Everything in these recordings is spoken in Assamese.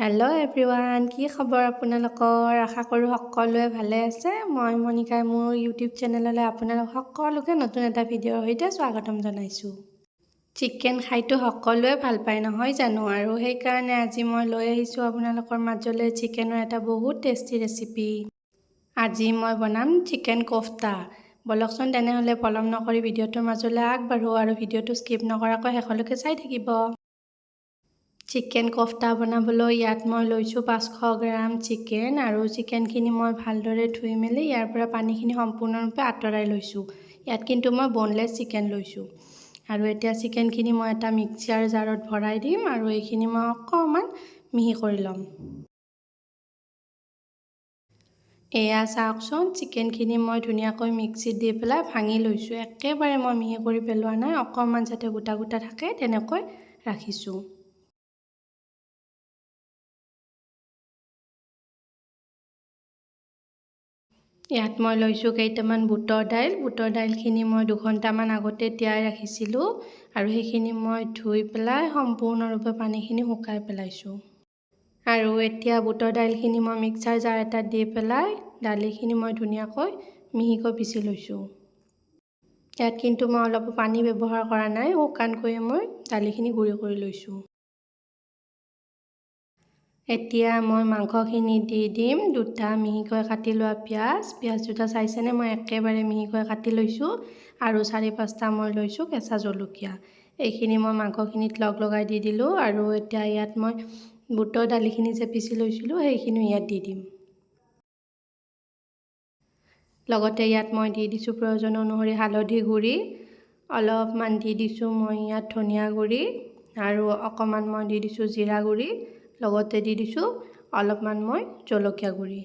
হেল্ল' এভৰিৱান, কি খবৰ আপোনালোকৰ? আশা কৰোঁ সকলোৱে ভালে আছে। মই মনিকাই মোৰ ইউটিউব চেনেললৈ আপোনালোক সকলোকে নতুন এটা ভিডিঅ'ৰ সৈতে স্বাগতম জনাইছোঁ। চিকেন খাইতো সকলোৱে ভাল পায় নহয় জানো, আৰু সেইকাৰণে আজি মই লৈ আহিছোঁ আপোনালোকৰ মাজলৈ চিকেনৰ এটা বহুত টেষ্টি ৰেচিপি। আজি মই বনাম চিকেন কোফটা। বলকচোন তেনেহ'লে পলম নকৰি ভিডিঅ'টোৰ মাজলৈ আগবাঢ়োঁ আৰু ভিডিঅ'টো স্কিপ নকৰাকৈ শেষলৈকে চাই থাকিব। চিকেন কোফটা বনাবলৈ ইয়াত মই লৈছোঁ 500 গ্ৰাম চিকেন, আৰু চিকেনখিনি মই ভালদৰে ধুই মেলি ইয়াৰ পৰা পানীখিনি সম্পূৰ্ণৰূপে আঁতৰাই লৈছোঁ। ইয়াত কিন্তু মই বনলেছ চিকেন লৈছোঁ। আৰু এতিয়া চিকেনখিনি মই এটা মিক্সাৰ জাৰত ভৰাই দিম আৰু এইখিনি মই অকণমান মিহি কৰি ল'ম। এয়া চাওকচোন, চিকেনখিনি মই ধুনীয়াকৈ মিক্সিত দি পেলাই ভাঙি লৈছোঁ। একেবাৰে মই মিহি কৰি পেলোৱা নাই, অকণমান যাতে গোটা গোটা থাকে তেনেকৈ ৰাখিছোঁ। ইয়াত মই লৈছোঁ কেইটামান বুটৰ দাইলখিনি মই 2 ঘণ্টামান আগতে তিয়াই ৰাখিছিলোঁ, আৰু সেইখিনি মই ধুই পেলাই সম্পূৰ্ণৰূপে পানীখিনি শুকাই পেলাইছোঁ। আৰু এতিয়া বুটৰ দাইলখিনি মই মিক্সাৰ জাৰ এটাত দি পেলাই দালিখিনি মই ধুনীয়াকৈ মিহিকৈ পিচি লৈছোঁ। ইয়াত কিন্তু মই অলপ পানী ব্যৱহাৰ কৰা নাই, শুকানকৈয়ে মই দালিখিনি গুড়ি কৰি লৈছোঁ। এতিয়া মই মাংসখিনি দি দিম 2টা মিহিকৈ কাটি লোৱা পিঁয়াজ দুটা চাইছেনে, মই একেবাৰে মিহিকৈ কাটি লৈছোঁ, আৰু 4-5টা মই লৈছোঁ কেঁচা জলকীয়া। এইখিনি মই মাংসখিনিত লগাই দি দিলোঁ, আৰু এতিয়া ইয়াত মই বুটৰ দালিখিনি যে পিচি লৈছিলোঁ সেইখিনি ইয়াত দি দিম। লগতে ইয়াত মই দি দিছোঁ প্ৰয়োজন অনুসৰি হালধি গুড়ি, অলপমান দি দিছোঁ মই ইয়াত ধনিয়া গুড়ি, আৰু অকণমান মই দি দিছোঁ জিৰা গুড়ি, লগতে দি দিছোঁ অলপমান মই জলকীয়া গুড়ি।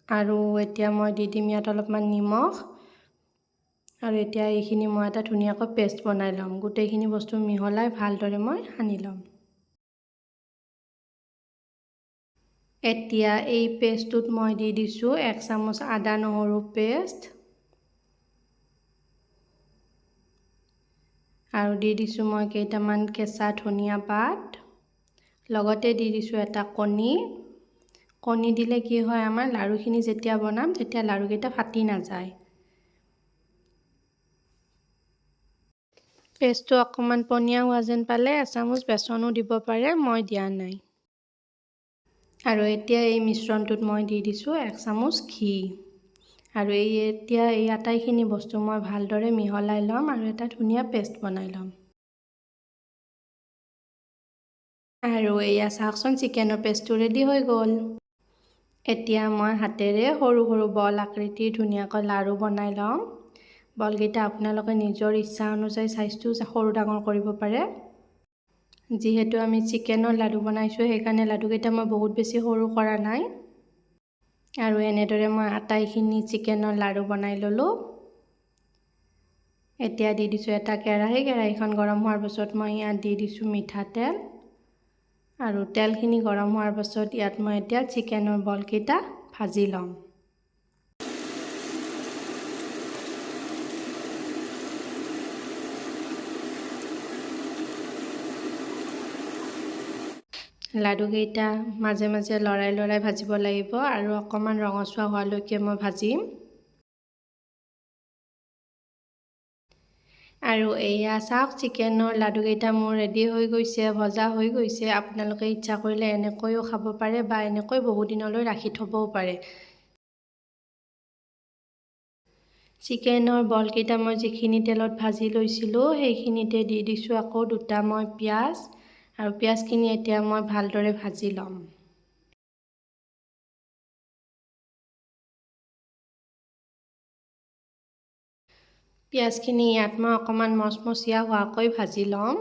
আৰু এতিয়া মই দি দিম ইয়াত অলপমান নিমখ, আৰু এতিয়া এইখিনি মই এটা ধুনীয়াকৈ পেষ্ট বনাই ল'ম। গোটেইখিনি বস্তু মিহলাই ভালদৰে মই সানি ল'ম। এতিয়া এই পেষ্টটোত মই দি দিছোঁ 1 চামুচ আদা নহৰু পেষ্ট, আৰু দি দিছোঁ মই কেইটামান কেঁচা ধনিয়া পাত, লগতে দি দিছোঁ এটা কণী দিলে কি হয়, আমাৰ লাড়ুখিনি যেতিয়া বনাম তেতিয়া লাড়ুকেইটা ফাটি নাযায়। পেষ্টটো অকণমান পনীয়া হোৱা যেন পালে 1 চামুচ বেচনো দিব পাৰে, মই দিয়া নাই। আৰু এতিয়া এই মিশ্ৰণটোত মই দি দিছোঁ 1 চামুচ ঘি, আৰু এতিয়া এই আটাইখিনি বস্তু মই ভালদৰে মিহলাই ল'ম আৰু এটা ধুনীয়া পেষ্ট বনাই ল'ম। আৰু এয়া চাওকচোন, চিকেনৰ পেষ্টটো ৰেডি হৈ গ'ল। এতিয়া মই হাতেৰে সৰু সৰু বল আকৃতিৰ ধুনীয়াকৈ লাড়ু বনাই ল'ম। বলকেইটা আপোনালোকে নিজৰ ইচ্ছা অনুযায়ী চাইজটো সৰু ডাঙৰ কৰিব পাৰে। যিহেতু আমি চিকেনৰ লাড়ু বনাইছোঁ সেইকাৰণে লাড়ুকেইটা মই বহুত বেছি সৰু কৰা নাই। আৰু এনেদৰে মই আটাইখিনি চিকেনৰ লাড়ু বনাই ল'লোঁ। এতিয়া দি দিছোঁ এটা কেৰাহীখন গৰম হোৱাৰ পাছত মই ইয়াত দি দিছোঁ মিঠাতেল, আৰু তেলখিনি গৰম হোৱাৰ পাছত ইয়াত মই এতিয়া চিকেনৰ বলকেইটা ভাজি ল'ম। লাডুকেইটা মাজে মাজে লৰাই ভাজিব লাগিব, আৰু অকণমান ৰঙচুৱা হোৱালৈকে মই ভাজিম। আৰু এয়া চাওক, চিকেনৰ লাডুকেইটা মোৰ ৰেডি হৈ গৈছে, ভজা হৈ গৈছে। আপোনালোকে ইচ্ছা কৰিলে এনেকৈও খাব পাৰে, বা এনেকৈ বহু দিনলৈ ৰাখি থ'বও পাৰে। চিকেনৰ বলকেইটা মই যিখিনি তেলত ভাজি লৈছিলোঁ সেইখিনিতে দি দিছোঁ আকৌ 2টা মই পিঁয়াজ, আৰু পিঁয়াজখিনি এতিয়া মই ভালদৰে ভাজি ল'ম। পিঁয়াজখিনি ইয়াত মই অকণমান মচমচীয়া হোৱাকৈ ভাজি ল'ম।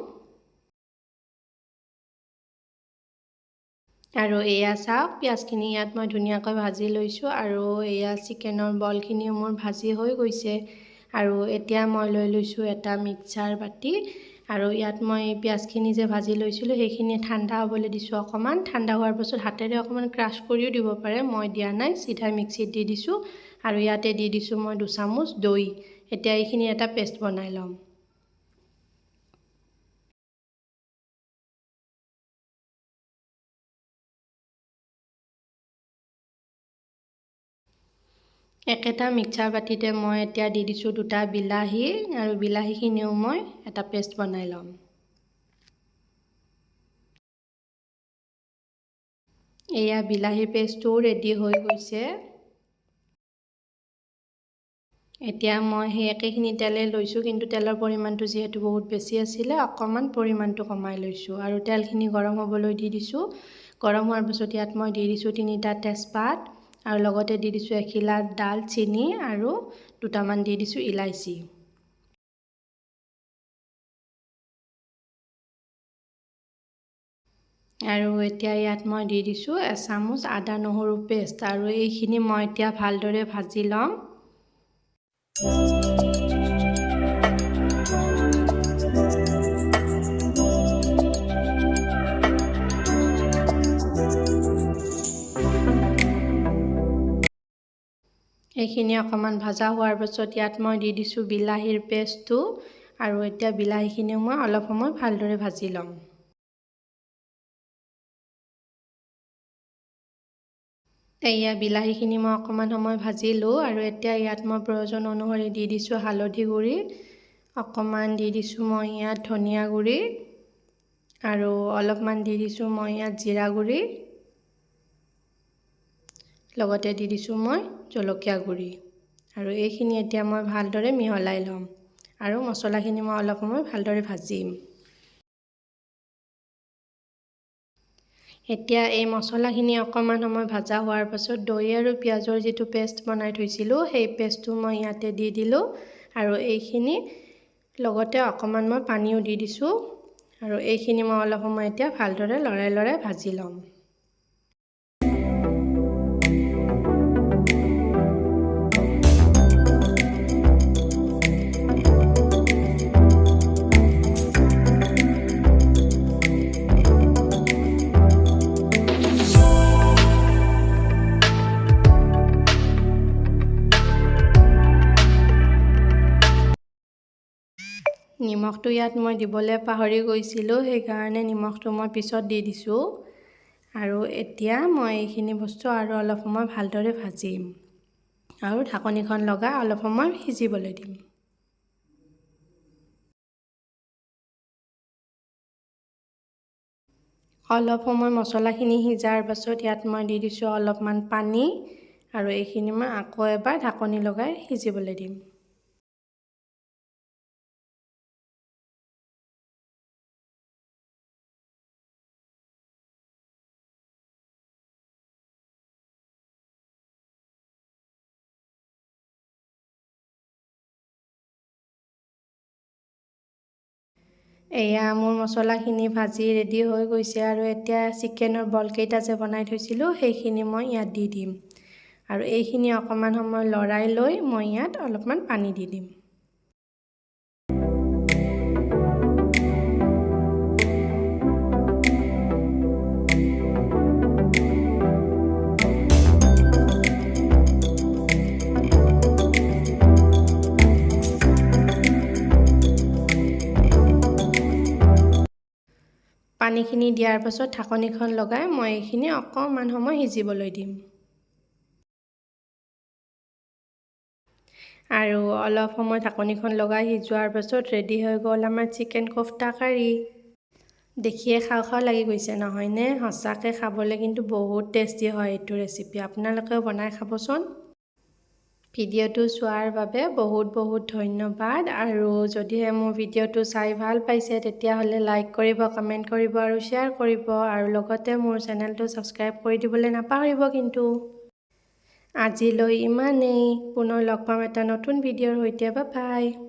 আৰু এয়া চাওক, পিঁয়াজখিনি ইয়াত মই ধুনীয়াকৈ ভাজি লৈছোঁ, আৰু এয়া চিকেনৰ বলখিনিও মোৰ ভাজি হৈ গৈছে। আৰু এতিয়া মই লৈ লৈছোঁ এটা মিক্সাৰ বাটি, আৰু ইয়াত মই পিঁয়াজখিনি যে ভাজি লৈছিলোঁ সেইখিনি ঠাণ্ডা হ'বলৈ দিছোঁ অকণমান। ঠাণ্ডা হোৱাৰ পাছত হাতেৰে অকণমান ক্ৰাছ কৰিও দিব পাৰে, মই দিয়া নাই, চিধা মিক্সিত দি দিছোঁ। আৰু ইয়াতে দি দিছোঁ মই 2 চামুচ দৈ। এতিয়া এইখিনি এটা পেষ্ট বনাই ল'ম। একেটা মিক্সাৰ বাটিতে মই এতিয়া দি দিছোঁ 2টা বিলাহী আৰু বিলাহীখিনিও মই এটা পেষ্ট বনাই ল'ম। এয়া বিলাহীৰ পেষ্টটো ৰেডি হৈ গৈছে। এতিয়া মই সেই একেখিনি তেলে লৈছোঁ, কিন্তু তেলৰ পৰিমাণটো যিহেতু বহুত বেছি আছিলে অকণমান পৰিমাণটো কমাই লৈছোঁ আৰু তেলখিনি গৰম হ'বলৈ দি দিছোঁ। গৰম হোৱাৰ পিছত ইয়াত মই দি দিছোঁ 3টা তেজপাত আৰু লগতে দি দিছোঁ এখিলা দালচিনি আৰু 2টামান দি দিছোঁ ইলাইচি। আৰু এতিয়া ইয়াত মই দি দিছোঁ এচামুচ আদা নহৰু পেষ্ট আৰু এইখিনি মই এতিয়া ভালদৰে ভাজি ল'ম। এইখিনি অকণমান ভাজা হোৱাৰ পাছত ইয়াত মই দি দিছোঁ বিলাহীৰ পেষ্টটো আৰু এতিয়া বিলাহীখিনিও মই অলপ সময় ভালদৰে ভাজি ল'ম। এয়া বিলাহীখিনি মই অকণমান সময় ভাজিলোঁ আৰু এতিয়া ইয়াত মই প্ৰয়োজন অনুসৰি দি দিছোঁ হালধি গুড়ি, অকণমান দি দিছোঁ মই ইয়াত ধনিয়া গুড়ি আৰু অলপমান দি দিছোঁ মই ইয়াত জিৰা গুড়ি, লগতে দি দিছোঁ মই জলকীয়া গুড়ি আৰু এইখিনি এতিয়া মই ভালদৰে মিহলাই ল'ম আৰু মছলাখিনি মই অলপ সময় ভালদৰে ভাজিম। এতিয়া এই মছলাখিনি অকণমান সময় ভাজা হোৱাৰ পাছত দৈ আৰু পিঁয়াজৰ যিটো পেষ্ট বনাই থৈছিলোঁ সেই পেষ্টটো মই ইয়াতে দি দিলোঁ আৰু এইখিনি লগতে অকণমান মই পানীও দি দিছোঁ আৰু এইখিনি মই অলপ সময় এতিয়া ভালদৰে লৰাই লৰাই ভাজি ল'ম। নিমখটো ইয়াত মই দিবলৈ পাহৰি গৈছিলোঁ, সেইকাৰণে নিমখটো মই পিছত দি দিছোঁ। আৰু এতিয়া মই এইখিনি বস্তু আৰু অলপ সময় ভালদৰে ভাজিম আৰু ঢাকনিখন লগাই অলপ সময় সিজিবলৈ দিম। অলপ সময় মছলাখিনি সিজাৰ পাছত ইয়াত মই দি দিছোঁ অলপমান পানী আৰু এইখিনি মই আকৌ এবাৰ ঢাকনি লগাই সিজিবলৈ দিম। এয়া মোৰ মছলাখিনি ভাজি ৰেডি হৈ গৈছে আৰু এতিয়া চিকেনৰ বলকেইটা যে বনাই থৈছিলোঁ সেইখিনি মই ইয়াত দি দিম আৰু এইখিনি অকণমান সময় লৰাই লৈ মই ইয়াত অলপমান পানী দি দিম। পানীখিনি দিয়াৰ পাছত ঢাকনিখন লগাই মই এইখিনি অকণমান সময় সিজিবলৈ দিম। আৰু অলপ সময় ঢাকনিখন লগাই সিজোৱাৰ পাছত ৰেডি হৈ গ'ল আমাৰ চিকেন কোফটা কাৰী। দেখিয়ে খাওঁ খাওঁ লাগি গৈছে নহয়নে? সঁচাকৈ খাবলৈ কিন্তু বহুত টেষ্টি হয় এইটো ৰেচিপি, আপোনালোকেও বনাই খাবচোন। ভিডিঅ'টো চোৱাৰ বাবে বহুত বহুত ধন্যবাদ আৰু যদিহে মোৰ ভিডিঅ'টো চাই ভাল পাইছে তেতিয়াহ'লে লাইক কৰিব, কমেণ্ট কৰিব আৰু শ্বেয়াৰ কৰিব আৰু লগতে মোৰ চেনেলটো ছাবস্ক্ৰাইব কৰি দিবলৈ নাপাহৰিব কিন্তু। আজিলৈ ইমানেই, পুনৰ লগ পাম এটা নতুন ভিডিঅ'ৰ সৈতে, বাই বাই।